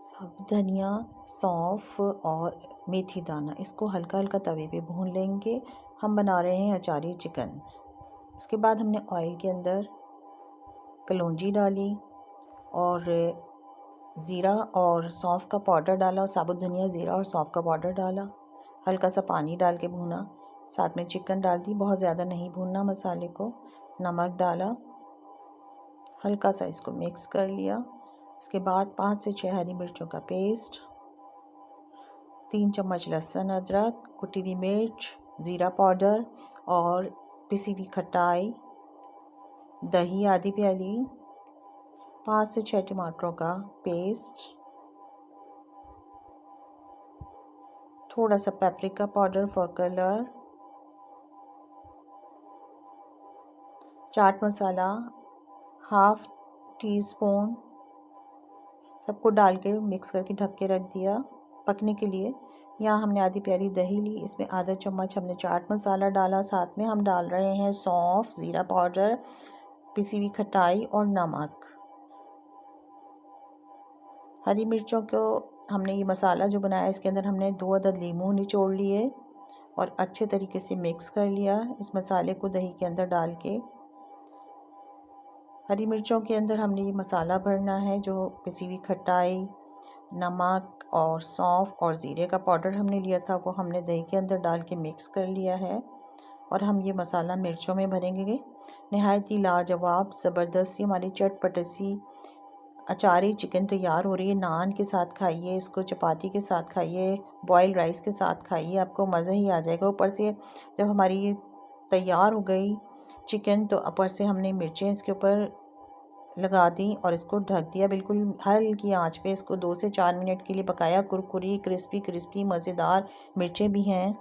साबुत धनिया, सौंफ और मेथी दाना, इसको हल्का हल्का तवे पे भून लेंगे। हम बना रहे हैं अचारी चिकन। इसके बाद हमने ऑयल के अंदर कलौंजी डाली और ज़ीरा और सौंफ का पाउडर डाला, और साबुत धनिया, ज़ीरा और सौंफ का पाउडर डाला। हल्का सा पानी डाल के भूना। साथ में चिकन डाल दी, बहुत ज़्यादा नहीं भूनना मसाले को। नमक डाला, हल्का सा इसको मिक्स कर लिया। इसके बाद 5 से 6 हरी मिर्चों का पेस्ट, 3 चम्मच लहसुन अदरक, कुटी हुई मिर्च, ज़ीरा पाउडर और पिसी हुई खटाई, दही आधी प्याली, 5 से 6 टमाटरों का पेस्ट, थोड़ा सा paprika powder for colour, chaat masala half tea spoon, सबको डाल के मिक्स करके ढक के रख दिया पकने के लिए। यहाँ हमने आधी प्याली दही ली, इसमें आधा चम्मच हमने चाट मसाला डाला। साथ में हम डाल रहे हैं सौंफ, ज़ीरा पाउडर, पिसी हुई खटाई और नमक। हरी मिर्चों को हमने ये मसाला जो बनाया इसके अंदर हमने 2 अदद लीमू निचोड़ लिए और अच्छे तरीके से मिक्स कर लिया इस मसाले को दही के अंदर डाल के। हरी मिर्चों के अंदर हमने ये मसाला भरना है, जो पिसी हुई खटाई, नमक और सौंफ और ज़ीरे का पाउडर हमने लिया था, वो हमने दही के अंदर डाल के मिक्स कर लिया है। और हम ये मसाला मिर्चों में भरेंगे। नहायत ही लाजवाब ज़बरदस्त हमारी चटपटी सी अचारी चिकन तैयार हो रही है। नान के साथ खाइए इसको, चपाती के साथ खाइए, बॉयल राइस के साथ खाइए, आपको मज़ा ही आ जाएगा। ऊपर से जब हमारी ये तैयार हो गई चिकन, तो ऊपर से हमने मिर्चें इसके ऊपर लगा दी और इसको ढक दिया। बिल्कुल हल्की आंच पे इसको 2 से 4 मिनट के लिए पकाया। कुरकुरी क्रिस्पी क्रिस्पी मज़ेदार मिर्चें भी हैं।